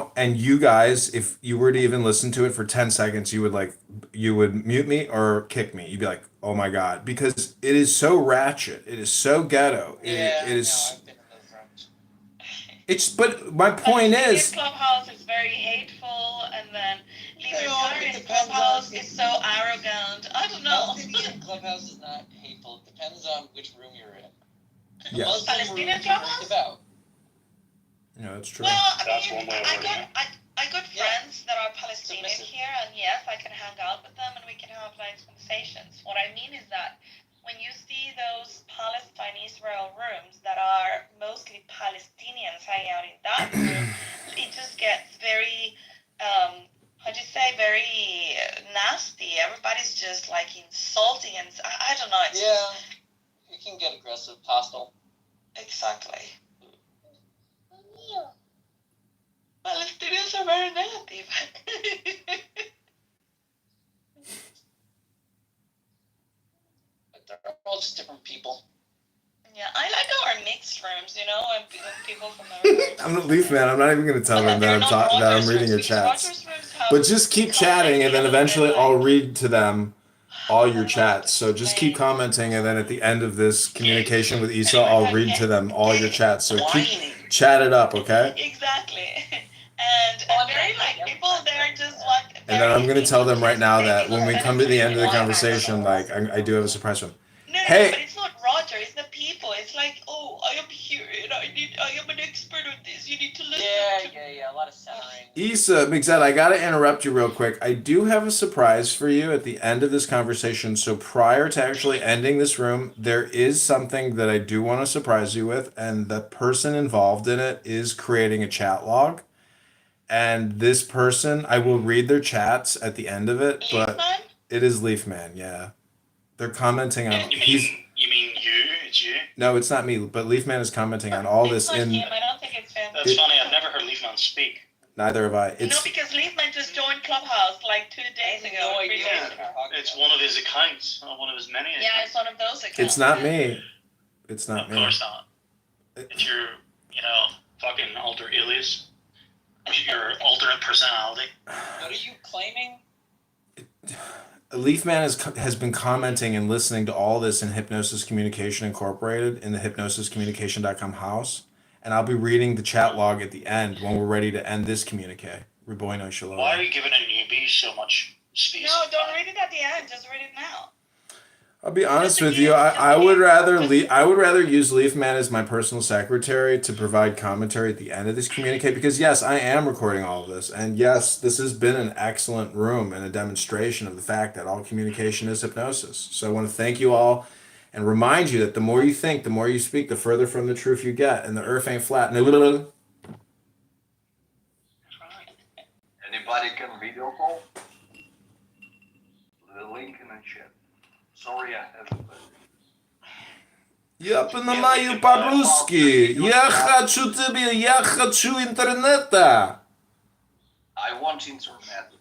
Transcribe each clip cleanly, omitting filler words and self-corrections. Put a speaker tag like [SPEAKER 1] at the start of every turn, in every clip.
[SPEAKER 1] now, and you guys, if you were to even listen to it for 10 seconds, you would mute me or kick me. You'd be like, "Oh my God," because it is so ratchet. It is so ghetto.
[SPEAKER 2] Yeah,
[SPEAKER 1] it
[SPEAKER 2] no,
[SPEAKER 1] is
[SPEAKER 2] I've been in those rooms.
[SPEAKER 1] it's but my point
[SPEAKER 3] Palestinian
[SPEAKER 1] is,
[SPEAKER 3] Clubhouse is very hateful, and then
[SPEAKER 2] No, it
[SPEAKER 3] Libertarian
[SPEAKER 2] depends
[SPEAKER 3] Clubhouse
[SPEAKER 2] on-
[SPEAKER 3] is so arrogant. I don't know.
[SPEAKER 2] Palestinian Clubhouse is not hateful. It depends on which room you're in. The
[SPEAKER 1] Yeah.
[SPEAKER 2] Muslim
[SPEAKER 3] Palestinian
[SPEAKER 2] rooms are
[SPEAKER 3] Clubhouse?
[SPEAKER 2] devout.
[SPEAKER 1] yeah, that's true.
[SPEAKER 3] Well,
[SPEAKER 4] That's
[SPEAKER 3] I mean,
[SPEAKER 4] one way of
[SPEAKER 3] I
[SPEAKER 4] wording
[SPEAKER 3] got I got
[SPEAKER 2] Yeah.
[SPEAKER 3] friends that are Palestinian
[SPEAKER 2] Submissive.
[SPEAKER 3] here, and yes, I can hang out with them, and we can have nice conversations. What I mean is that when you see those Palestine-Israel rooms that are mostly Palestinians hanging out in that room, it just gets very, how do you say, very nasty. Everybody's just like insulting, and I don't know. It's
[SPEAKER 2] Yeah, it can get aggressive, hostile.
[SPEAKER 3] exactly. Palestinians are very negative.
[SPEAKER 2] But they're all just different people.
[SPEAKER 3] Yeah, I like our mixed rooms, you know, and people from everywhere.
[SPEAKER 1] I'm the leaf man. I'm not even gonna tell them that I'm reading your chats. But just keep chatting, and then eventually I'll read to them all your chats. So just keep commenting, and then at the end of this communication with Issa, I'll read to them all your chats. So keep chat it up, okay?
[SPEAKER 3] Exactly. And very like people, they're just like.
[SPEAKER 1] And then I'm gonna tell them right now that when we come to the end of the conversation, like I do have a surprise for them.
[SPEAKER 3] No,
[SPEAKER 1] Hey.
[SPEAKER 3] but it's not Roger. It's the people. It's like, oh, I am here, and I am an expert on this. You need to listen.
[SPEAKER 2] Yeah. A lot of centering.
[SPEAKER 1] Issa, Mixed, I gotta interrupt you real quick. I do have a surprise for you at the end of this conversation. So prior to actually ending this room, there is something that I do want to surprise you with, and the person involved in it is creating a chat log. And this person, I will read their chats at the end of it, but
[SPEAKER 3] Leafman?
[SPEAKER 1] it is Leafman, yeah. They're commenting on
[SPEAKER 4] You mean you? It's you?
[SPEAKER 1] no, it's not me, but Leafman is commenting on all this
[SPEAKER 3] It's not
[SPEAKER 1] in
[SPEAKER 3] him. I don't think it's him.
[SPEAKER 4] That's funny. I've never heard Leafman speak.
[SPEAKER 1] neither have I.
[SPEAKER 3] No,
[SPEAKER 1] It's
[SPEAKER 3] because Leafman just joined Clubhouse like 2 days ago.
[SPEAKER 2] No
[SPEAKER 3] or
[SPEAKER 2] idea
[SPEAKER 3] 3
[SPEAKER 2] what
[SPEAKER 3] days
[SPEAKER 2] you're
[SPEAKER 3] ago.
[SPEAKER 2] talking
[SPEAKER 4] It's
[SPEAKER 2] about.
[SPEAKER 4] one of his accounts, one of his many accounts.
[SPEAKER 3] Yeah, it's one of those accounts.
[SPEAKER 1] it's not me. It's not
[SPEAKER 4] Of
[SPEAKER 1] me.
[SPEAKER 4] course not. It's your, fucking alter alias. Your alternate personality.
[SPEAKER 2] What are you claiming?
[SPEAKER 1] Leafman has been commenting and listening to all this in Hypnosis Communication Incorporated in the hypnosiscommunication.com house. And I'll be reading the chat log at the end when we're ready to end this communique. Ribono Shalom.
[SPEAKER 4] Why are you giving a newbie so much space?
[SPEAKER 3] No, don't read it at the end. Just read it now.
[SPEAKER 1] I'll be honest with you. I would rather use Leafman as my personal secretary to provide commentary at the end of this communique because yes, I am recording all of this, and yes, this has been an excellent room and a demonstration of the fact that all communication is hypnosis. So I want to thank you all and remind you that the more you think, the more you speak, the further from the truth you get, and the earth ain't flat.
[SPEAKER 5] Anybody can video call? The link in the chat. Sorry, I haven't.
[SPEAKER 1] Я понимаю по-русски. Я хочу интернета.
[SPEAKER 5] I want internet.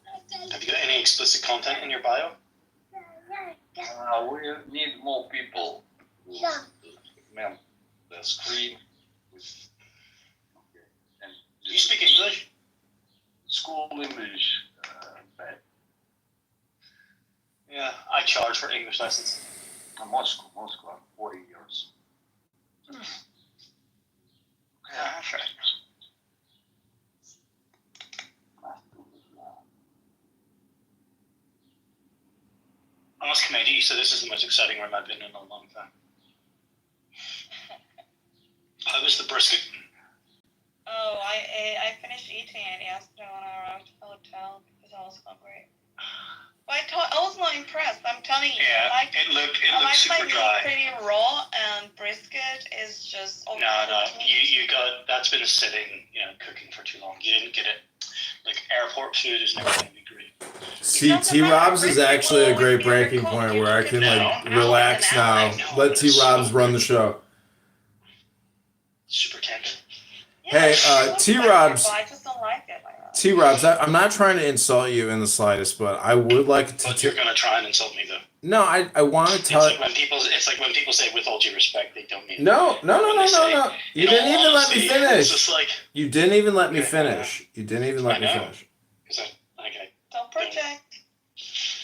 [SPEAKER 4] Have you got any explicit content in your bio?
[SPEAKER 5] We need more people who man the screen with. Okay. And
[SPEAKER 4] Do you speak English?
[SPEAKER 5] school English bad.
[SPEAKER 4] Yeah, I charge for English lessons.
[SPEAKER 5] Moscow, I'm 40 years.
[SPEAKER 4] Yeah, sure. I must commend you. So this is the most exciting room I've been in a long time. How was the brisket?
[SPEAKER 3] Oh, I finished eating it yesterday when I arrived at the hotel because I was hungry. But I was not impressed. I'm telling you.
[SPEAKER 4] Yeah,
[SPEAKER 3] I like
[SPEAKER 4] it looked
[SPEAKER 3] my
[SPEAKER 4] super
[SPEAKER 3] meat
[SPEAKER 4] dry.
[SPEAKER 3] pretty raw, and brisket is just.
[SPEAKER 4] No, you got that's been sitting, cooking for too long. You didn't get it. Like airport food is never going to be great.
[SPEAKER 1] See, T-Robs is actually a great breaking point where I can relax now. Let T-Robs run the show.
[SPEAKER 4] Super tender.
[SPEAKER 1] Hey, T-Robs.
[SPEAKER 3] I just don't like it like that.
[SPEAKER 1] T-Robs, I'm not trying to insult you in the slightest, but I would like
[SPEAKER 4] But you're going to try and insult me though.
[SPEAKER 1] No, I want to
[SPEAKER 4] It's
[SPEAKER 1] tell
[SPEAKER 4] like when people say with all due respect, they don't mean
[SPEAKER 1] no.
[SPEAKER 4] When they say,
[SPEAKER 1] You
[SPEAKER 4] "In all
[SPEAKER 1] didn't even let me
[SPEAKER 4] honesty," It's
[SPEAKER 1] finish.
[SPEAKER 4] just like,
[SPEAKER 1] You didn't even let me
[SPEAKER 4] Okay,
[SPEAKER 1] finish. You didn't even let
[SPEAKER 4] I
[SPEAKER 1] me
[SPEAKER 4] know.
[SPEAKER 1] finish.
[SPEAKER 4] because I
[SPEAKER 3] Don't project.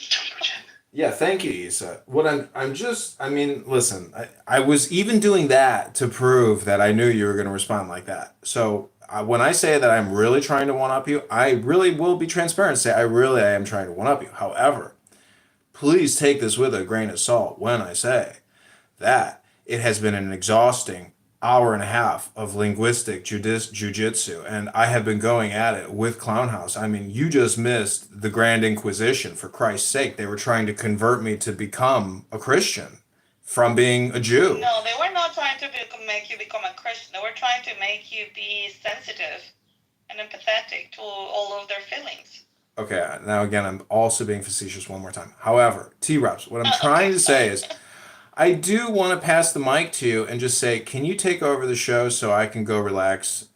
[SPEAKER 4] don't project.
[SPEAKER 1] Yeah, thank you, Issa. What I'm just, I mean, listen, I was even doing that to prove that I knew you were going to respond like that. So when I say that I'm really trying to one up you, I really will be transparent and say I am trying to one up you. However, please take this with a grain of salt when I say that it has been an exhausting hour and a half of linguistic jujitsu, and I have been going at it with Clownhouse. I mean, you just missed the Grand Inquisition, for Christ's sake. They were trying to convert me to become a Christian from being a Jew.
[SPEAKER 3] No, they were not trying to make you become a Christian. They were trying to make you be sensitive and empathetic to all of their feelings.
[SPEAKER 1] Okay, now again, I'm also being facetious one more time. However, T-Reps, what I'm trying to say is, I do want to pass the mic to you and just say, can you take over the show so I can go relax?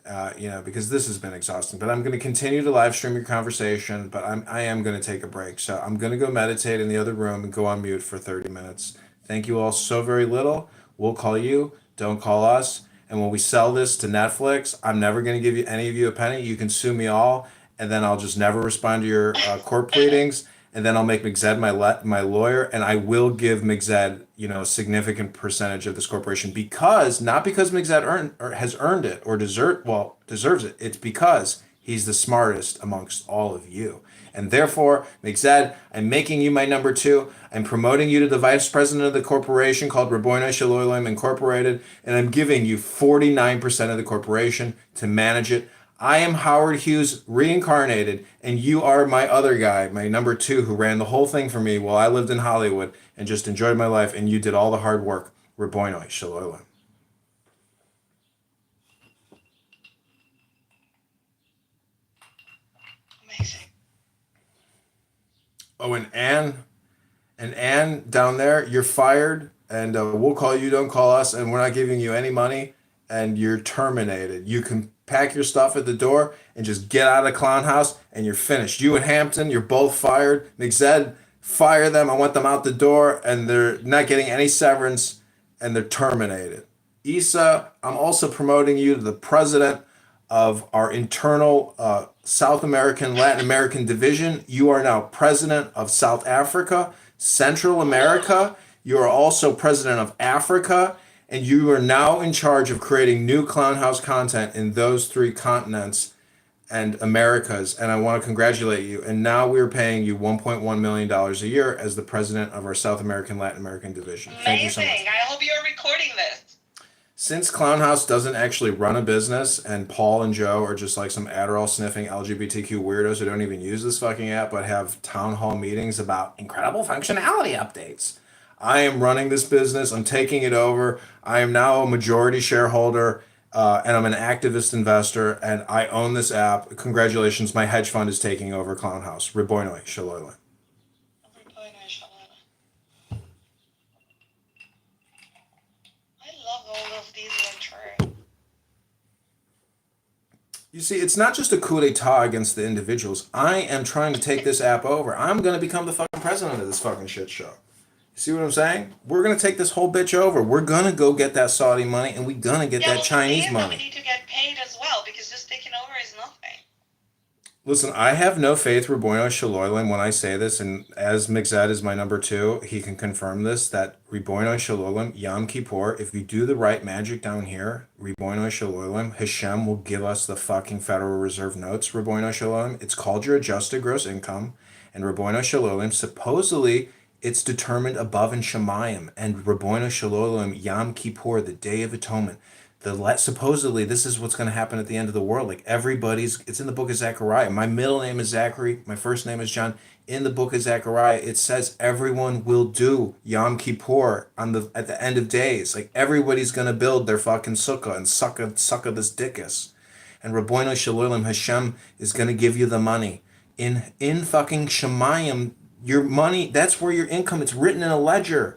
[SPEAKER 1] Because this has been exhausting. But I'm going to continue to live stream your conversation, but I am going to take a break. So I'm going to go meditate in the other room and go on mute for 30 minutes. Thank you all so very little. We'll call you. Don't call us. And when we sell this to Netflix, I'm never going to give you any of you a penny. You can sue me all, and then I'll just never respond to your court pleadings. And then I'll make McZed my lawyer, and I will give McZed, a significant percentage of this corporation, because not because McZed has earned it or deserves it. It's because he's the smartest amongst all of you. And therefore, McZed, I'm making you my number 2. I'm promoting you to the vice president of the corporation called Raboino Shalolim Incorporated, and I'm giving you 49% of the corporation to manage it. I am Howard Hughes reincarnated, and you are my other guy, my number 2, who ran the whole thing for me while I lived in Hollywood and just enjoyed my life, and you did all the hard work. Raboino Shalolim.
[SPEAKER 3] Amazing.
[SPEAKER 1] Oh, and Anne down there, you're fired, and we'll call you, don't call us, and we're not giving you any money, and you're terminated. You can pack your stuff at the door and just get out of Clown House, and you're finished. You and Hampton, you're both fired. McZed, fire them. I want them out the door, and they're not getting any severance, and they're terminated. Issa, I'm also promoting you to the president of our internal South American, Latin American division. You are now president of South Africa, Central America. You are also president of Africa, and you are now in charge of creating new Clown House content in those 3 continents and Americas. And I want to congratulate you. And now we're paying you $1.1 million a year as the president of our South American, Latin American division. Thank you so much.
[SPEAKER 3] Amazing. I hope you're recording this.
[SPEAKER 1] Since Clown House doesn't actually run a business, and Paul and Joe are just like some Adderall sniffing LGBTQ weirdos who don't even use this fucking app but have town hall meetings about incredible functionality updates, I am running this business. I'm taking it over. I am now a majority shareholder, and I'm an activist investor, and I own this app. Congratulations, my hedge fund is taking over Clown House. Riboinoi Shaloyle.
[SPEAKER 3] I love all of these literature.
[SPEAKER 1] You see, it's not just a coup d'etat against the individuals. I am trying to take this app over. I'm going to become the fucking president of this fucking shit show. You see what I'm saying? We're going to take this whole bitch over. We're going to go get that Saudi money, and we're going to get that Chinese money.
[SPEAKER 3] We need to get paid as well, because just taking over is nothing.
[SPEAKER 1] Listen, I have no faith, Ribono Shalolim, when I say this, and as McZed is my number 2, he can confirm this, that Ribono Shalolim, Yom Kippur, if we do the right magic down here, Ribono Shalolim, Hashem will give us the fucking Federal Reserve notes, Ribono Shalolim. It's called your adjusted gross income, and Ribono Shalolim, supposedly, it's determined above in Shemayim, and Ribono Shalolim, Yom Kippur, the Day of Atonement. Supposedly this is what's going to happen at the end of the world. Like it's in the book of Zechariah. My middle name is Zachary. My first name is John. In the book of Zechariah, it says everyone will do Yom Kippur at the end of days. Like everybody's going to build their fucking sukkah and sukkah this dickus. And Ribono Shalolim, Hashem is going to give you the money. In fucking Shemayim, your money, that's where your income, it's written in a ledger.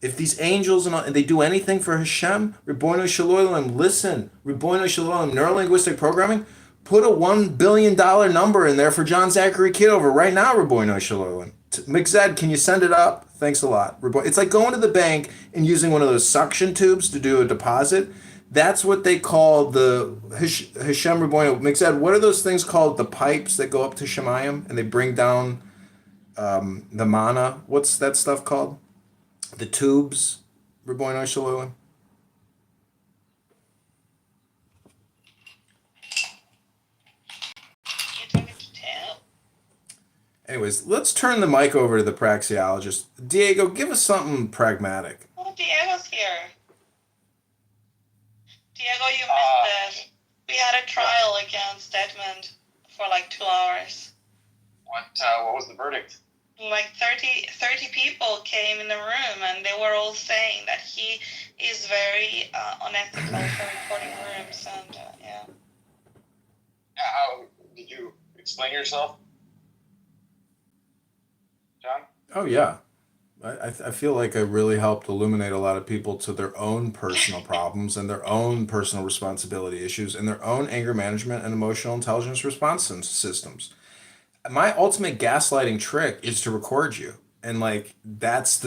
[SPEAKER 1] If these angels and they do anything for Hashem, Ribono Shalolim, listen, Ribono Shalolim, neurolinguistic programming, put a $1 billion number in there for John Zachary Kidover right now, Ribono Shalolim. McZed, can you send it up? Thanks a lot. It's like going to the bank and using one of those suction tubes to do a deposit. That's what they call the Hashem Raboino. McZed, what are those things called? The pipes that go up to Shemayim and they bring down the manna. What's that stuff called? The tubes, Raboino Shalom.
[SPEAKER 3] You talking to Tim?
[SPEAKER 1] Anyways, let's turn the mic over to the praxeologist. Diego, give us something pragmatic.
[SPEAKER 3] Oh, Diego's here. Diego, you missed this. We had a trial against Edmund for like 2 hours.
[SPEAKER 5] What was the verdict?
[SPEAKER 3] Like 30 people came in the room and they were all saying that he is very unethical for recording rooms and yeah.
[SPEAKER 5] How did you explain yourself, John?
[SPEAKER 1] Oh yeah, I feel like I really helped illuminate a lot of people to their own personal problems and their own personal responsibility issues and their own anger management and emotional intelligence response systems. My ultimate gaslighting trick is to record you, and like that's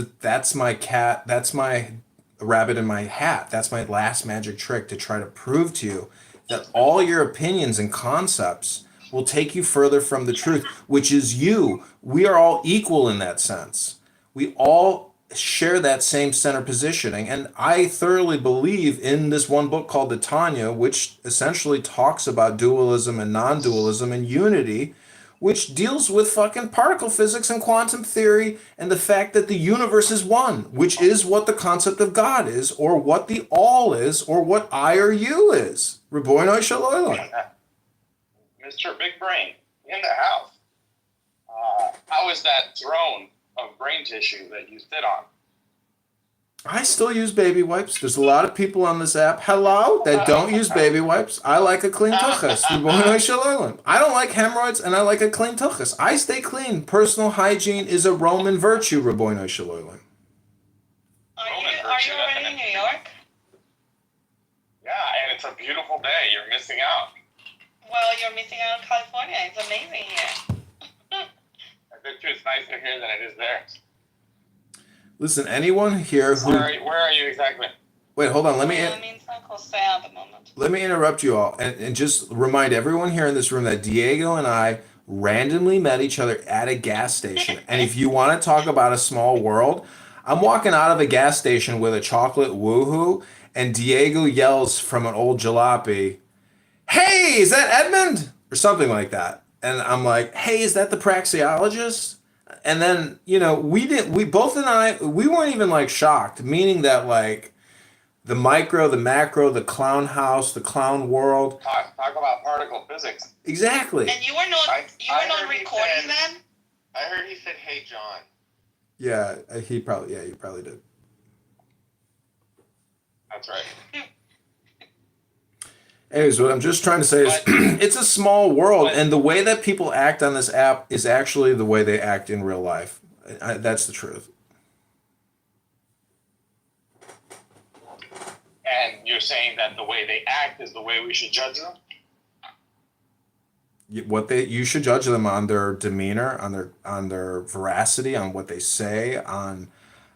[SPEAKER 1] my cat, that's my rabbit in my hat. That's my last magic trick to try to prove to you that all your opinions and concepts will take you further from the truth, which is you. We are all equal in that sense. We all share that same center positioning. And I thoroughly believe in this one book called the Tanya, which essentially talks about dualism and non-dualism and unity, which deals with fucking particle physics and quantum theory and the fact that the universe is one, which is what the concept of God is, or what the all is, or what I or you is. Raboino Shalom.
[SPEAKER 5] Mr. Big Brain, in the house. How is that throne of brain tissue that you sit on?
[SPEAKER 1] I still use baby wipes. There's a lot of people on this app, hello, that don't use baby wipes. I like a clean tuchus. Raboino Shalom. I don't like hemorrhoids, and I like a clean tuchus. I stay clean. Personal hygiene is a Roman virtue, Raboino Shalom.
[SPEAKER 3] Are you already in New York?
[SPEAKER 5] Yeah, and it's a beautiful day. You're missing out.
[SPEAKER 3] Well, you're missing out on California. It's amazing here.
[SPEAKER 5] I bet you it's nicer here than it is there.
[SPEAKER 1] Listen, anyone here who...
[SPEAKER 5] Where are you exactly?
[SPEAKER 1] Wait, hold on.
[SPEAKER 3] I'm in San Jose at the moment.
[SPEAKER 1] Let me interrupt you all and just remind everyone here in this room that Diego and I randomly met each other at a gas station. And if you want to talk about a small world, I'm walking out of a gas station with a chocolate woohoo, and Diego yells from an old jalopy, "Hey, is that Edmund?" Or something like that. And I'm like, "Hey, is that the praxeologist?" And then, we weren't even like shocked, meaning that like the micro, the macro, the clown house, the clown world.
[SPEAKER 5] Talk about particle physics.
[SPEAKER 1] Exactly.
[SPEAKER 3] And you were not recording then?
[SPEAKER 6] I heard he said, "Hey, John."
[SPEAKER 1] Yeah, he probably did.
[SPEAKER 5] That's right.
[SPEAKER 1] Anyways, what I'm just trying to say is it's a small world, and the way that people act on this app is actually the way they act in real life. That's the truth.
[SPEAKER 5] And you're saying that the way they act is the way we should judge them?
[SPEAKER 1] You should judge them on their demeanor, on their veracity, on what they say, on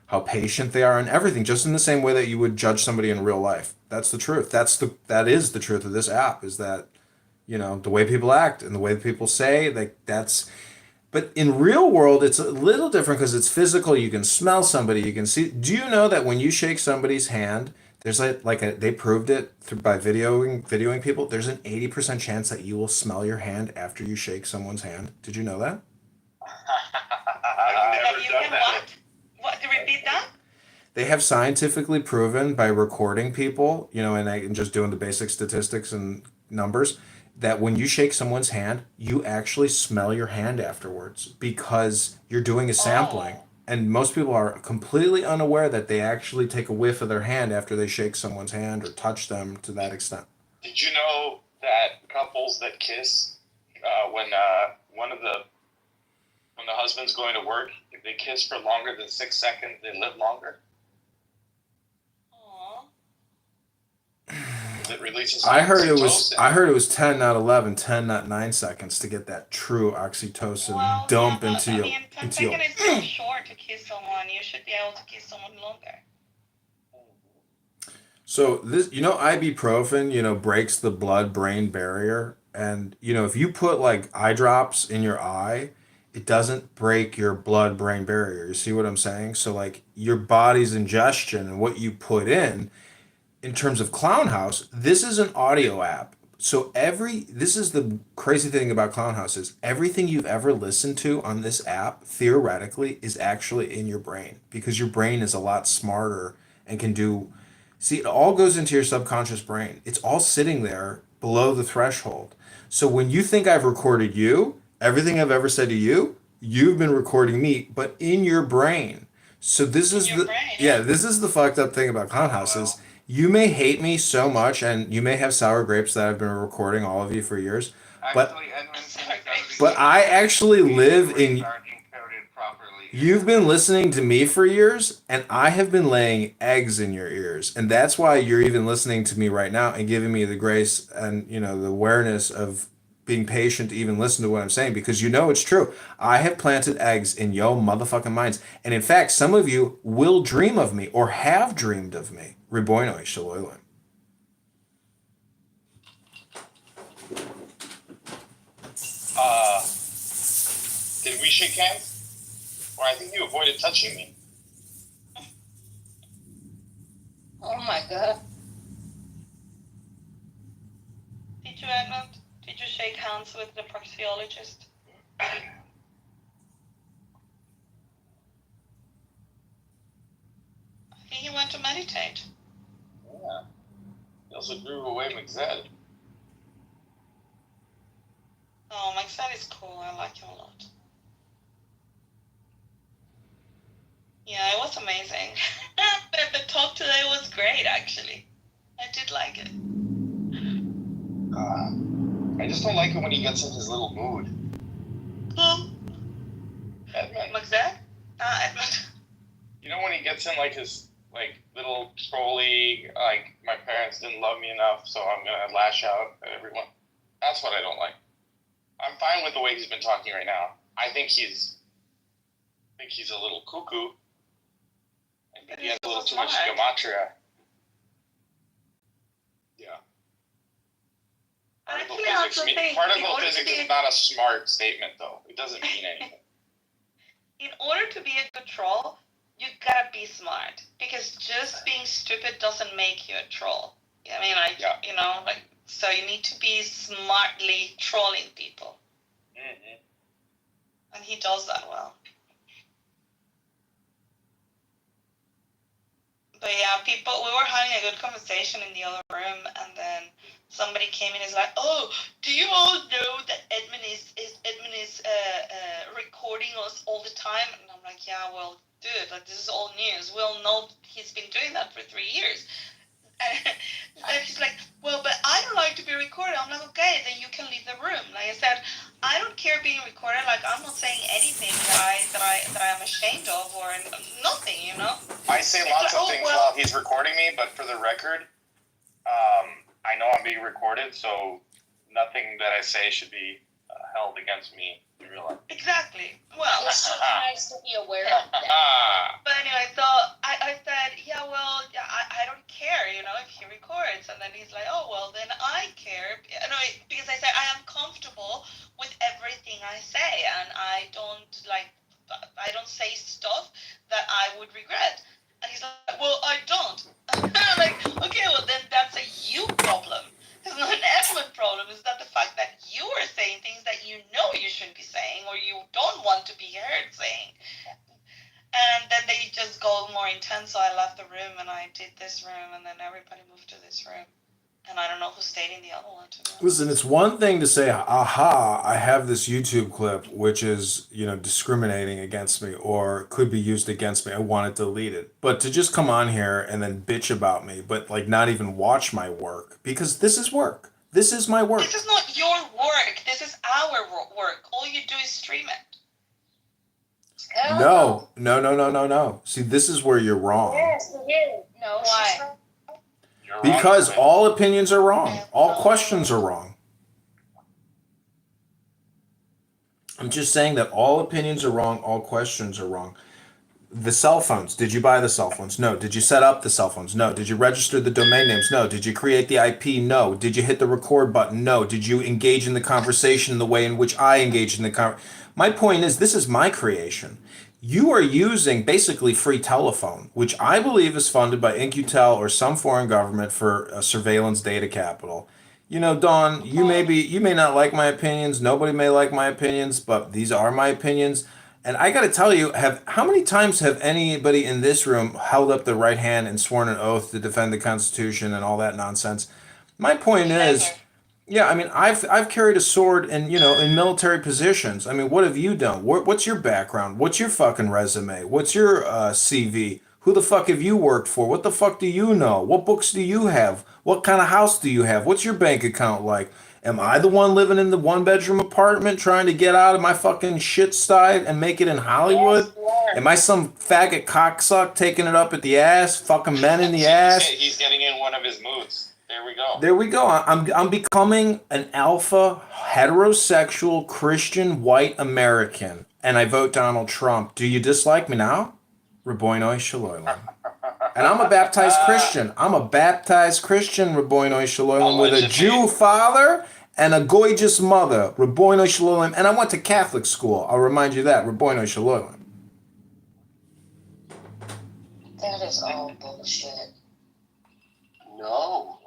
[SPEAKER 1] how patient they are, and everything, just in the same way that you would judge somebody in real life. That's the truth. That is the truth of this app, is that, the way people act and the way people say, but in real world, it's a little different because it's physical. You can smell somebody, you can see. Do you know that when you shake somebody's hand, there's they proved it by videoing people, there's an 80% chance that you will smell your hand after you shake someone's hand. Did you know that?
[SPEAKER 5] I've never done that.
[SPEAKER 3] What? Repeat that?
[SPEAKER 1] They have scientifically proven by recording people, and just doing the basic statistics and numbers, that when you shake someone's hand, you actually smell your hand afterwards because you're doing a sampling.
[SPEAKER 3] Oh.
[SPEAKER 1] And most people are completely unaware that they actually take a whiff of their hand after they shake someone's hand or touch them to that extent.
[SPEAKER 5] Did you know that couples that kiss when the husband's going to work, if they kiss for longer than 6 seconds, they live longer?
[SPEAKER 3] Aw.
[SPEAKER 4] it releases.
[SPEAKER 1] I heard it was.
[SPEAKER 4] oxytocin.
[SPEAKER 1] I heard it was 10, not 11, 10, not 9 seconds to get that true oxytocin
[SPEAKER 3] Well,
[SPEAKER 1] dump
[SPEAKER 3] yeah,
[SPEAKER 1] into
[SPEAKER 3] I
[SPEAKER 1] your
[SPEAKER 3] mean, 10
[SPEAKER 1] into your.
[SPEAKER 3] seconds is too short to kiss someone. You should be able to kiss someone longer.
[SPEAKER 1] So this, ibuprofen, breaks the blood-brain barrier, and if you put like eye drops in your eye, it doesn't break your blood-brain barrier. You see what I'm saying? So like your body's ingestion and what you put in terms of Clown House, this is an audio app. So this is the crazy thing about Clown House is everything you've ever listened to on this app theoretically is actually in your brain because your brain is a lot smarter and can do. See, it all goes into your subconscious brain. It's all sitting there below the threshold. So when you think I've recorded you, everything I've ever said to you, you've been recording me, but in your brain. So this is
[SPEAKER 3] your
[SPEAKER 1] the
[SPEAKER 3] brain,
[SPEAKER 1] yeah, this is the fucked up thing about Clown House is you may hate me so much, and you may have sour grapes that I've been recording all of you for years. But
[SPEAKER 6] Actually, Edmonton
[SPEAKER 3] Sorry.
[SPEAKER 6] is everything.
[SPEAKER 1] but I actually live in.
[SPEAKER 6] Aren't encoded properly.
[SPEAKER 1] You've been listening to me for years, and I have been laying eggs in your ears, and that's why you're even listening to me right now and giving me the grace and the awareness of being patient to even listen to what I'm saying because it's true. I have planted eggs in yo motherfucking minds, and in fact, some of you will dream of me or have dreamed of me. Riboinoi Shaloilin.
[SPEAKER 5] Did we shake hands? Or I think you avoided touching me.
[SPEAKER 7] Oh my god.
[SPEAKER 3] Did you, Edmund? Did you shake hands with the proxiologist? I think he went to meditate.
[SPEAKER 5] Yeah. He also grew away McZed.
[SPEAKER 3] Oh, Mike said is cool. I like him a lot. Yeah, it was amazing. The talk today was great, actually. I did like it.
[SPEAKER 5] I just don't like it when he gets in his little mood.
[SPEAKER 3] Who?
[SPEAKER 5] Edmund.
[SPEAKER 3] Magzette? Edmund.
[SPEAKER 5] You know when he gets in like his little trolly, like my parents didn't love me enough, so I'm gonna lash out at everyone. That's what I don't like. I'm fine with the way he's been talking right now. I think he's a little cuckoo. I think he has a little too much gematria. Yeah. Particle
[SPEAKER 3] Actually, I
[SPEAKER 5] physics,
[SPEAKER 3] also think
[SPEAKER 5] particle physics is not a smart statement, though. It doesn't mean anything.
[SPEAKER 3] in order to be a good troll, you gotta be smart. Because just being stupid doesn't make you a troll. I mean, so you need to be smartly trolling people.
[SPEAKER 5] Mm-hmm.
[SPEAKER 3] And he does that well. But yeah, we were having a good conversation in the other room, and then somebody came in and is like, "Oh, do you all know that Edmund is recording us all the time?" And I'm like, "Yeah, well, dude, this is all news. We all know he's been doing that for 3 years." And she's like, "Well, but I don't like to be recorded." I'm like, "Okay, then you can leave the room." Like I said, I don't care being recorded. Like I'm not saying anything that I'm ashamed of or nothing,
[SPEAKER 5] I say lots of things while he's recording me, but for the record, I know I'm being recorded, so nothing that I say should be held against me in real life.
[SPEAKER 3] Exactly. Well,
[SPEAKER 7] It's so nice to be aware of that.
[SPEAKER 3] but anyway, so I said, "Yeah, well, I don't care, if he records." And then he's like, "Oh, well, then I care." Because I said I am comfortable with everything I say, and I don't say stuff that I would regret. And he's like, "Well, I don't." And I'm like, "Okay, well, then that's a you problem. It's not an Edmund problem. It's not the fact that you are saying things that you shouldn't be saying or you don't want to be heard saying." And then they just go more intense, so I left the room and I did this room, and then everybody moved to this room. And I don't know who stayed in the other one, to be honest.
[SPEAKER 1] Listen, it's one thing to say, aha, I have this YouTube clip which is, discriminating against me or could be used against me. I want it deleted. But to just come on here and then bitch about me, but not even watch my work, because this is work. This is my work.
[SPEAKER 3] This is not your work. This is our work. All you do is stream it.
[SPEAKER 7] Hell
[SPEAKER 1] No. See, this is where you're wrong.
[SPEAKER 7] Yes, it is. No,
[SPEAKER 3] Why?
[SPEAKER 7] she's right.
[SPEAKER 5] You're wrong,
[SPEAKER 1] Because
[SPEAKER 5] man.
[SPEAKER 1] all opinions are wrong. All questions are wrong. I'm just saying that all opinions are wrong. All questions are wrong. The cell phones. Did you buy the cell phones? No. Did you set up the cell phones? No. Did you register the domain names? No. Did you create the IP? No. Did you hit the record button? No. Did you engage in the conversation in the way in which I engaged in the conversation? My point is, this is my creation. You are using basically free telephone, which I believe is funded by In-Q-Tel or some foreign government for a surveillance data capital. You know, Dawn, you may not like my opinions. Nobody may like my opinions, but these are my opinions. And I got to tell you, how many times have anybody in this room held up their right hand and sworn an oath to defend the Constitution and all that nonsense? My point is, yeah, I mean, I've carried a sword in, in military positions. I mean, what have you done? What's your background? What's your fucking resume? What's your CV? Who the fuck have you worked for? What the fuck do you know? What books do you have? What kind of house do you have? What's your bank account like? Am I the one living in the one-bedroom apartment trying to get out of my fucking shit sty and make it in Hollywood?
[SPEAKER 7] Yes, you are.
[SPEAKER 1] Am I some faggot cocksuck taking it up at the ass, fucking men in the ass?
[SPEAKER 5] He's getting in one of his moods. There we go.
[SPEAKER 1] There we go. I'm becoming an alpha heterosexual Christian white American, and I vote Donald Trump. Do you dislike me now? Raboinoi Shaloylam. And I'm a baptized Christian. I'm a baptized Christian, Raboinoi Shaloylam, with a Jew father and a gorgeous mother, Raboinoi Shaloylam. And I went to Catholic school. I'll remind you that, Raboinoi Shaloylam.
[SPEAKER 7] That is all bullshit.
[SPEAKER 4] No.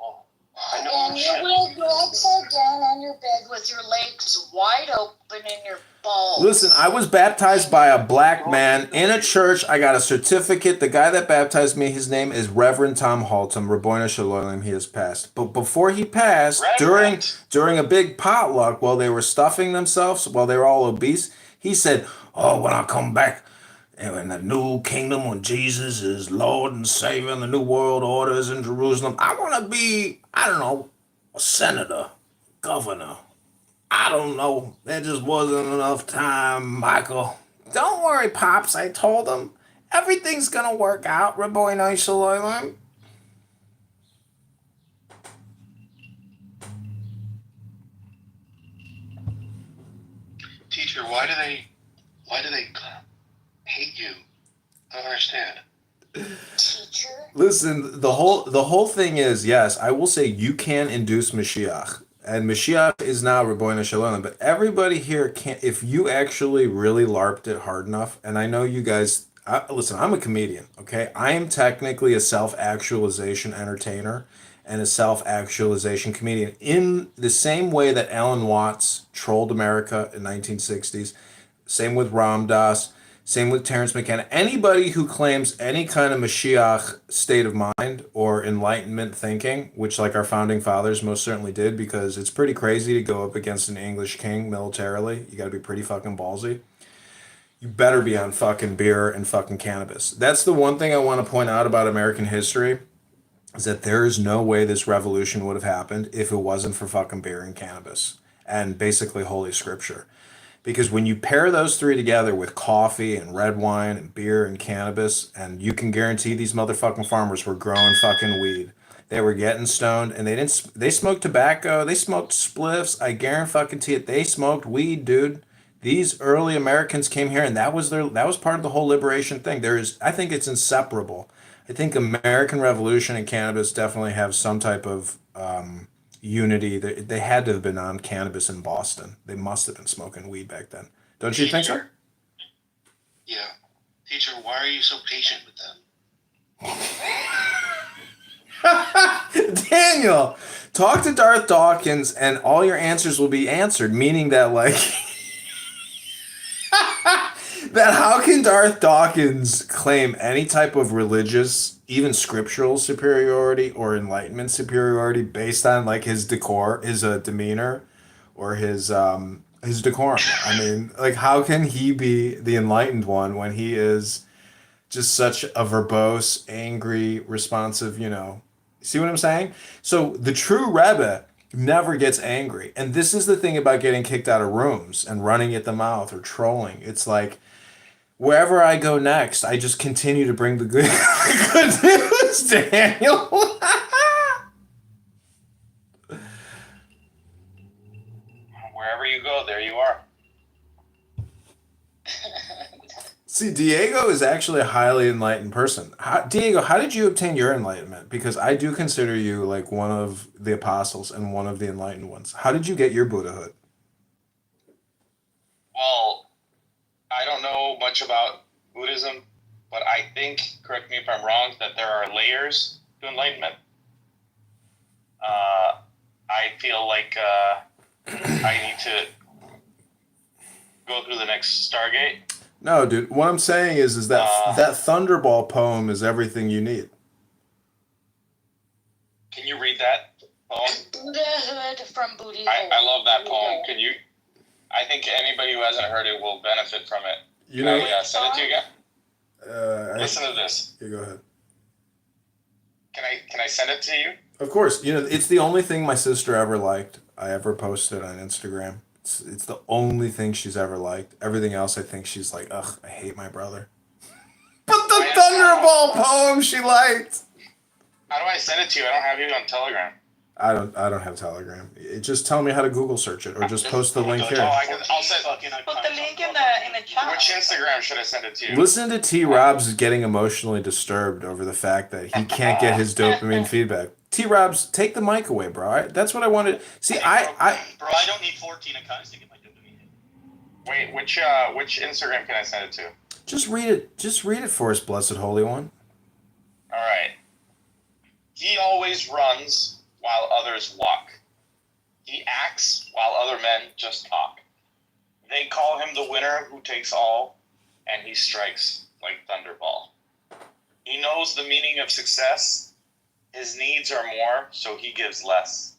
[SPEAKER 4] I know.
[SPEAKER 7] And you will go upside down on your bed with your legs wide open and your balls.
[SPEAKER 1] Listen, I was baptized by a black man in a church. I got a certificate. The guy that baptized me, his name is Reverend Tom Haltom. Raboinoi Shaloylam, he has passed. But before he passed, during a big potluck, while they were stuffing themselves, while they were all obese, he said, "Oh, when I come back, and in the new kingdom, when Jesus is Lord and Savior and the new world order is in Jerusalem, I want to be, I don't know, a senator, governor. I don't know. There just wasn't enough time, Michael." Don't worry, Pops, I told him. Everything's going to work out, Raboinoi Shaloylam.
[SPEAKER 4] Teacher, why do they hate you? I don't understand.
[SPEAKER 7] Teacher?
[SPEAKER 1] Listen, the whole thing is, yes, I will say you can induce Mashiach. And Mashiach is now Raboinoi Shaloylam, but everybody here can, if you actually really LARPed it hard enough, and I know you guys, listen, I'm a comedian, okay? I am technically a self-actualization entertainer and a self-actualization comedian in the same way that Alan Watts trolled America in 1960s, same with Ram Dass, same with Terrence McKenna. Anybody who claims any kind of Mashiach state of mind or enlightenment thinking, which like our founding fathers most certainly did, because it's pretty crazy to go up against an English king militarily. You got to be pretty fucking ballsy. You better be on fucking beer and fucking cannabis. That's the one thing I want to point out about American history, is that there is no way this revolution would have happened if it wasn't for fucking beer and cannabis and basically Holy Scripture. Because when you pair those three together with coffee and red wine and beer and cannabis, and you can guarantee these motherfucking farmers were growing fucking weed. They were getting stoned, and they smoked tobacco, they smoked spliffs. I guarantee it. They smoked weed, dude. These early Americans came here, and that was part of the whole liberation thing. I think it's inseparable. I think American Revolution and cannabis definitely have some type of unity. They had to have been on cannabis in Boston. They must have been smoking weed back then. Don't you think so?
[SPEAKER 4] Yeah. Teacher, why are you so patient with them?
[SPEAKER 1] Daniel, talk to Darth Dawkins and all your answers will be answered, meaning that like that how can Darth Dawkins claim any type of religious, even scriptural superiority or enlightenment superiority based on like his decor, his demeanor, or his decorum? I mean, like how can he be the enlightened one when he is just such a verbose, angry, responsive, See what I'm saying? So the true Rebbe never gets angry. And this is the thing about getting kicked out of rooms and running at the mouth or trolling. It's like, wherever I go next, I just continue to bring the good news, Daniel. See, Diego is actually a highly enlightened person. Diego, how did you obtain your enlightenment? Because I do consider you like one of the apostles and one of the enlightened ones. How did you get your Buddhahood?
[SPEAKER 5] Well, I don't know much about Buddhism, but I think, correct me if I'm wrong, that there are layers to enlightenment. I feel like I need to go through the next Stargate.
[SPEAKER 1] No, dude. What I'm saying is that that Thunderball poem is everything you need.
[SPEAKER 5] Can you read that poem?
[SPEAKER 7] Buddhahood from Booty
[SPEAKER 5] I love that poem. Can you? I think anybody who hasn't heard it will benefit from it.
[SPEAKER 1] You know,
[SPEAKER 5] Send it to you again. Listen to this.
[SPEAKER 1] You go ahead.
[SPEAKER 5] Can I send it to you?
[SPEAKER 1] Of course. You know, it's the only thing my sister ever liked. I ever posted on Instagram. It's the only thing she's ever liked. Everything else, I think she's like, ugh, I hate my brother. But the Thunderball poem she liked.
[SPEAKER 5] How do I send it to you? I don't have you on Telegram.
[SPEAKER 1] I don't have Telegram. Just tell me how to Google search it, or just post the link here.
[SPEAKER 5] I'll send.
[SPEAKER 3] Put the link in the chat.
[SPEAKER 5] Which Instagram should I send it to you?
[SPEAKER 1] Listen to T. Robs getting emotionally disturbed over the fact that he can't get his dopamine feedback. T. Robs, take the mic away, bro. That's what I wanted. See,
[SPEAKER 8] Bro, I don't need 14 accounts to get my dopamine hit.
[SPEAKER 5] Wait, which Instagram can I send it to?
[SPEAKER 1] Just read it. Just read it for us, Blessed Holy One.
[SPEAKER 5] All right. He always runs while others walk. He acts while other men just talk. They call him the winner who takes all, and he strikes like Thunderball. He knows the meaning of success. His needs are more, so he gives less.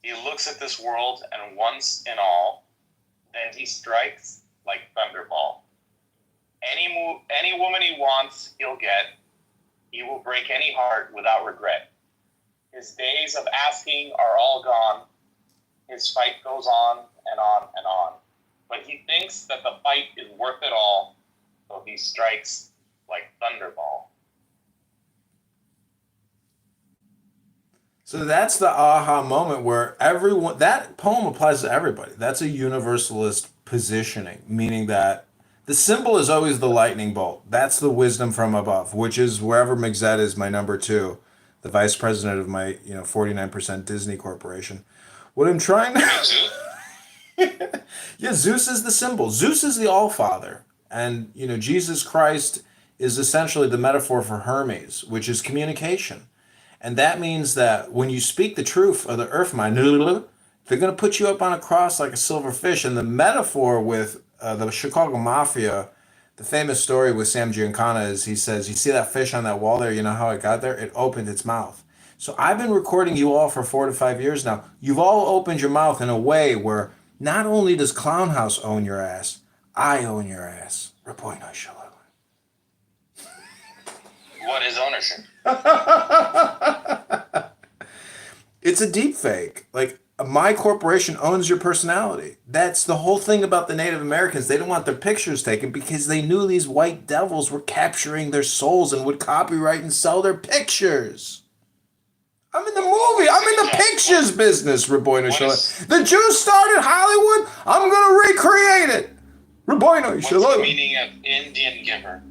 [SPEAKER 5] He looks at this world, and once in all, then he strikes like Thunderball. Any woman he wants, he'll get. He will break any heart without regret. His days of asking are all gone. His fight goes on and on and on. But he thinks that the fight is worth it all, so he strikes like Thunderball.
[SPEAKER 1] So that's the aha moment where everyone, that poem applies to everybody. That's a universalist positioning, meaning that the symbol is always the lightning bolt. That's the wisdom from above, which is wherever Mixette is my number 2, the vice president of my 49% Disney Corporation. What I'm trying to... Yeah, Zeus is the symbol. Zeus is the All-Father. And, Jesus Christ is essentially the metaphor for Hermes, which is communication. And that means that when you speak the truth of the earth mind, they're going to put you up on a cross like a silver fish. And the metaphor with the Chicago Mafia, the famous story with Sam Giancana is he says, you see that fish on that wall there? You know how it got there? It opened its mouth. So I've been recording you all for 4 to 5 years now. You've all opened your mouth in a way where not only does Clown House own your ass, I own your ass. Rapoino Shalom.
[SPEAKER 5] What is ownership?
[SPEAKER 1] It's a deep fake. Like, my corporation owns your personality. That's the whole thing about the Native Americans. They didn't want their pictures taken because they knew these white devils were capturing their souls and would copyright and sell their pictures. I'm in the movie. I'm in the pictures business, Raboino Shalom. The Jews started Hollywood. I'm going to recreate it. Raboino
[SPEAKER 5] What's
[SPEAKER 1] Shalom.
[SPEAKER 5] the meaning of Indian giver?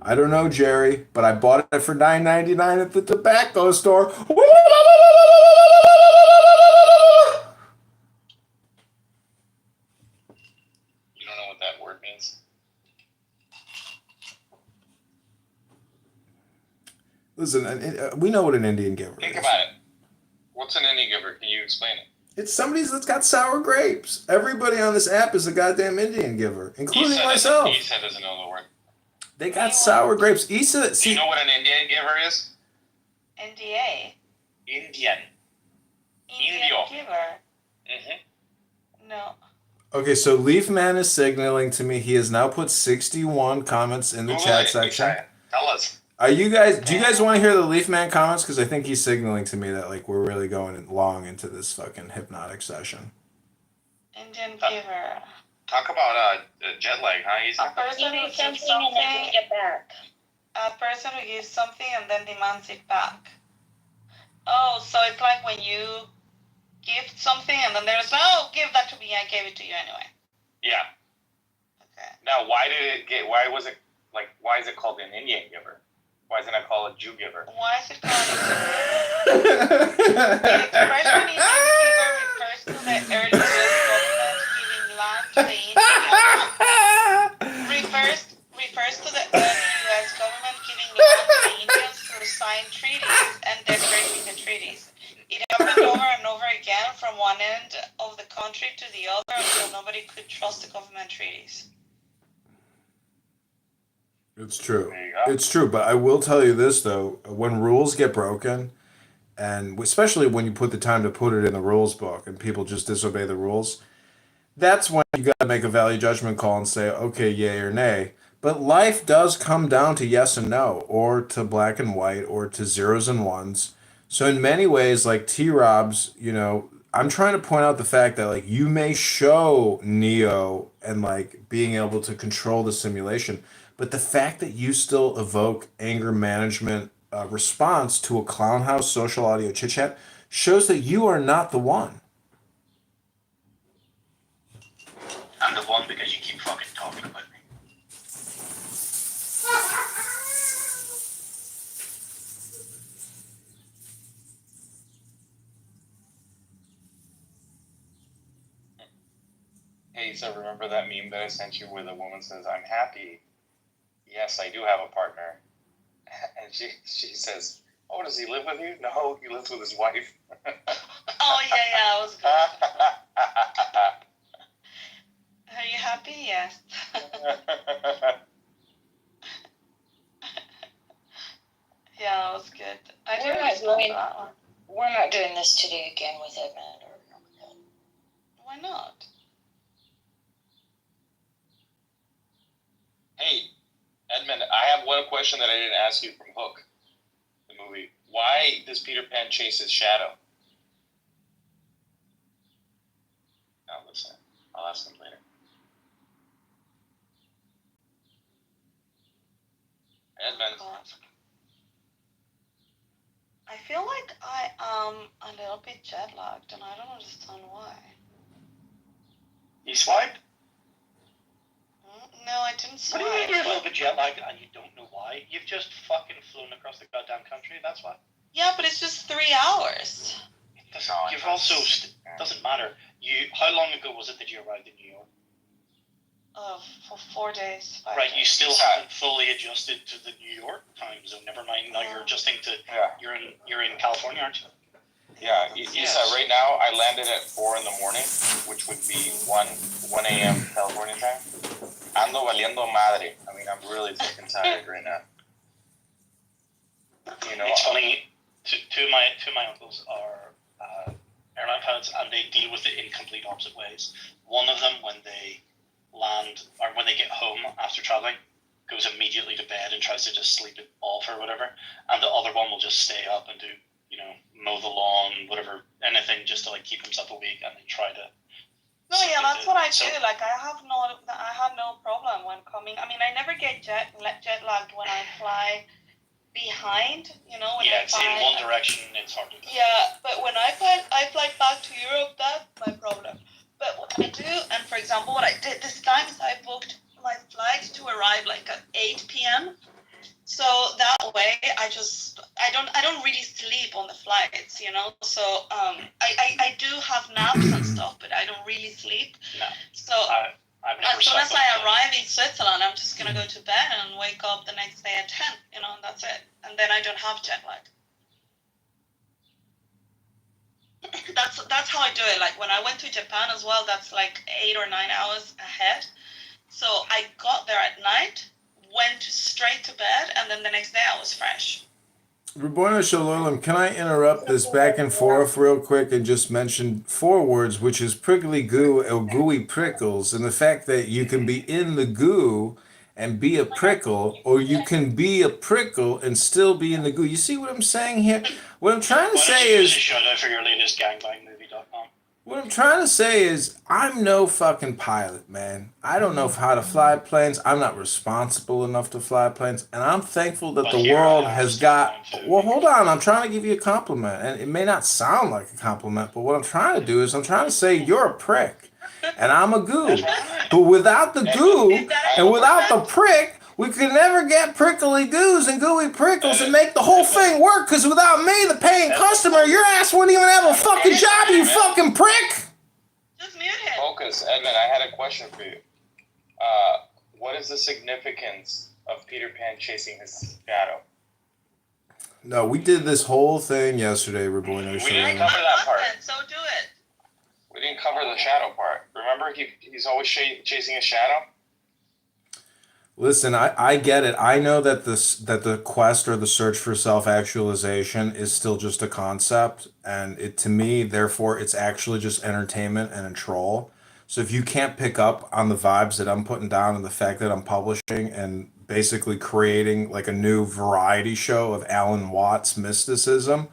[SPEAKER 1] I don't know, Jerry, but I bought it for $9.99 at the tobacco store.
[SPEAKER 5] You don't know what that word means?
[SPEAKER 1] Listen, we know what an Indian giver
[SPEAKER 5] Think
[SPEAKER 1] is.
[SPEAKER 5] about it. What's an Indian giver? Can you explain it?
[SPEAKER 1] It's somebody that's got sour grapes. Everybody on this app is a goddamn Indian giver, including myself.
[SPEAKER 5] Issa doesn't know the word.
[SPEAKER 1] They got sour grapes. Issa,
[SPEAKER 5] Do you know what an Indian giver is?
[SPEAKER 3] NDA.
[SPEAKER 5] Indian.
[SPEAKER 3] Indian
[SPEAKER 5] Indio.
[SPEAKER 3] giver.
[SPEAKER 5] Mm-hmm.
[SPEAKER 3] No.
[SPEAKER 1] Okay, so Leaf Man is signaling to me he has now put 61 comments in the chat section.
[SPEAKER 5] Tell us.
[SPEAKER 1] Do you guys want to hear the Leaf Man comments? Because I think he's signaling to me that like we're really going long into this fucking hypnotic session.
[SPEAKER 3] Indian giver.
[SPEAKER 5] Talk about jet lag, huh? Easy.
[SPEAKER 3] A person who gives something,
[SPEAKER 7] back.
[SPEAKER 3] a person who gives something and then demands it back. Oh, so it's like when you give something and then there's, oh, give that to me, I gave it to you anyway.
[SPEAKER 5] Yeah.
[SPEAKER 3] Okay.
[SPEAKER 5] Now, why was it why is it called an Indian giver? Why isn't it called a Jew giver?
[SPEAKER 3] Why is it called the expression Indian giver refers to the early US government giving land to the Indians. Refers to the early US government giving land to the Indians through signed treaties and then breaking the treaties. It happened over and over again from one end of the country to the other until nobody could trust the government treaties.
[SPEAKER 1] It's true.
[SPEAKER 5] There you go.
[SPEAKER 1] It's true, but I will tell you this though: when rules get broken, and especially when you put the time to put it in the rules book, and people just disobey the rules, that's when you got to make a value judgment call and say, okay, yay or nay. But life does come down to yes and no, or to black and white, or to zeros and ones. So in many ways, like T-Rob's, I'm trying to point out the fact that like you may show Neo and like being able to control the simulation, but the fact that you still evoke anger management response to a clown house social audio chit chat shows that you are not the one.
[SPEAKER 8] I'm the one because you keep fucking talking about me.
[SPEAKER 5] Hey, so remember that meme that I sent you where the woman says, "I'm happy. Yes, I do have a partner." And she says, "Oh, does he live with you?" "No, he lives with his wife."
[SPEAKER 3] Oh yeah, that was good. Are you happy? Yes. Yeah, that was good. I
[SPEAKER 7] We're
[SPEAKER 3] didn't
[SPEAKER 7] not
[SPEAKER 3] respond
[SPEAKER 7] doing-
[SPEAKER 3] to that one.
[SPEAKER 7] We're not doing this today again with Edmund or
[SPEAKER 3] Why not?
[SPEAKER 5] Hey, Edmund, I have one question that I didn't ask you from Hook, the movie. Why does Peter Pan chase his shadow? Now listen, I'll ask him later. Edmund,
[SPEAKER 3] God. I feel like I am a little bit jet lagged and I don't understand why.
[SPEAKER 8] You swiped?
[SPEAKER 3] No, I didn't
[SPEAKER 8] What
[SPEAKER 3] swipe.
[SPEAKER 8] do you mean you're a little bit jet lagged and you don't know why? You've just fucking flown across the goddamn country, that's why.
[SPEAKER 3] Yeah, but it's just 3 hours.
[SPEAKER 8] It doesn't, you've also, doesn't matter. How long ago was it that you arrived in New York?
[SPEAKER 3] For 4 days. 5
[SPEAKER 8] Right,
[SPEAKER 3] days.
[SPEAKER 8] you still haven't fully adjusted to the New York time zone. Never mind, now you're adjusting to,
[SPEAKER 5] yeah,
[SPEAKER 8] you're in California, aren't you?
[SPEAKER 5] yeah. Isa, right now I landed at 4 in the morning, which would be 1 a.m. California time. Ando valiendo madre. I mean, I'm really fucking tired right now.
[SPEAKER 8] It's funny. Two of my uncles are airline pilots, and they deal with it in complete opposite ways. One of them, when they land or when they get home after traveling, goes immediately to bed and tries to just sleep it off or whatever, and the other one will just stay up and do mow the lawn, whatever, anything just to like keep himself awake and then try to.
[SPEAKER 3] No, yeah, that's what I do.
[SPEAKER 8] So-
[SPEAKER 3] Like, I have no problem when coming. I mean, I never get jet lagged when I fly behind. When
[SPEAKER 8] Yeah,
[SPEAKER 3] I
[SPEAKER 8] it's
[SPEAKER 3] fly.
[SPEAKER 8] in one direction. It's hard to do.
[SPEAKER 3] Yeah, but when I fly back to Europe, that's my problem. But what I do, and for example, what I did this time is I booked my flight to arrive like at 8 p.m. So that way, I don't really sleep on the flights, So I do have naps and stuff, but I don't really sleep.
[SPEAKER 8] No.
[SPEAKER 3] So
[SPEAKER 8] I've never
[SPEAKER 3] as soon as
[SPEAKER 8] slept
[SPEAKER 3] I
[SPEAKER 8] on-
[SPEAKER 3] arrive in Switzerland, I'm just gonna go to bed and wake up the next day at 10. And that's it. And then I don't have jet lag. That's how I do it. Like when I went to Japan as well, that's like 8 or 9 hours ahead. So I got there at night, went straight to bed, and then the next day I was fresh.
[SPEAKER 1] Reborn Shalom, can I interrupt this back and forth real quick and just mention 4 words, which is prickly goo or gooey prickles, and the fact that you can be in the goo and be a prickle, or you can be a prickle and still be in the goo. You see what I'm saying here? What I'm trying to
[SPEAKER 8] Why don't
[SPEAKER 1] say
[SPEAKER 8] you use
[SPEAKER 1] is,
[SPEAKER 8] a shout out for your latest gangbangmovie.com?
[SPEAKER 1] what I'm trying to say is, I'm no fucking pilot, man. I don't know how to fly planes. I'm not responsible enough to fly planes, and I'm thankful that
[SPEAKER 8] But
[SPEAKER 1] the
[SPEAKER 8] here I
[SPEAKER 1] world
[SPEAKER 8] am,
[SPEAKER 1] has
[SPEAKER 8] still
[SPEAKER 1] got.
[SPEAKER 8] trying to-
[SPEAKER 1] Well, hold on. I'm trying to give you a compliment, and it may not sound like a compliment, but what I'm trying to do is I'm trying to say you're a prick. and I'm a goo.
[SPEAKER 8] That's right.
[SPEAKER 1] But without the goo
[SPEAKER 3] Is that
[SPEAKER 1] and without the prick, we could never get prickly goos and gooey prickles and make the whole thing work. Because without me, the paying customer, your ass wouldn't even have a fucking job, you fucking prick.
[SPEAKER 3] Just mute him.
[SPEAKER 5] Focus, Edmund. I had a question for you. What is the significance of Peter Pan chasing his shadow?
[SPEAKER 1] No, we did this whole thing yesterday, Raboino.
[SPEAKER 5] We
[SPEAKER 1] Show.
[SPEAKER 5] didn't cover that part.
[SPEAKER 3] So do it.
[SPEAKER 5] We didn't cover the shadow part. Remember, he's always chasing his shadow.
[SPEAKER 1] Listen, I get it. I know that the quest or the search for self-actualization is still just a concept, and it to me, therefore, it's actually just entertainment and a troll. So if you can't pick up on the vibes that I'm putting down and the fact that I'm publishing and basically creating like a new variety show of Alan Watts mysticism,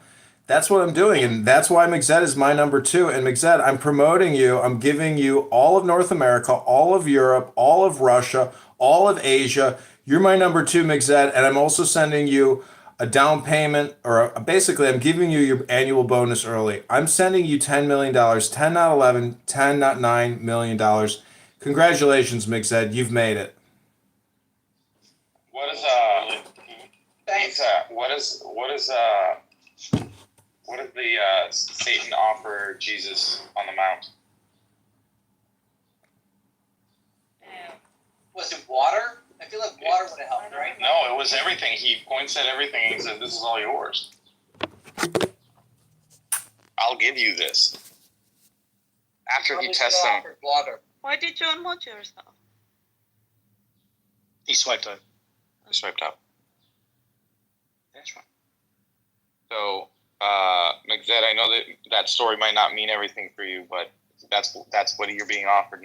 [SPEAKER 1] that's what I'm doing, and that's why McZed is my number 2. And McZed, I'm promoting you. I'm giving you all of North America, all of Europe, all of Russia, all of Asia. You're my number 2, McZed, and I'm also sending you a down payment, or basically I'm giving you your annual bonus early. I'm sending you $10 million, 10 not 11, 10 not $9 million. Congratulations, McZed, you've made it.
[SPEAKER 5] What is
[SPEAKER 2] Thanks.
[SPEAKER 5] what did the Satan offer Jesus on the mount?
[SPEAKER 2] Was it water? I feel like water would have helped, right?
[SPEAKER 5] No, it was everything. He points at everything and he said, "This is all yours. I'll give you this." After he tests him,
[SPEAKER 2] Water.
[SPEAKER 3] Why did you unmute yourself?
[SPEAKER 8] He swiped out.
[SPEAKER 5] he swiped up.
[SPEAKER 8] That's right.
[SPEAKER 5] So, McZed, I know that story might not mean everything for you, but that's what you're being offered.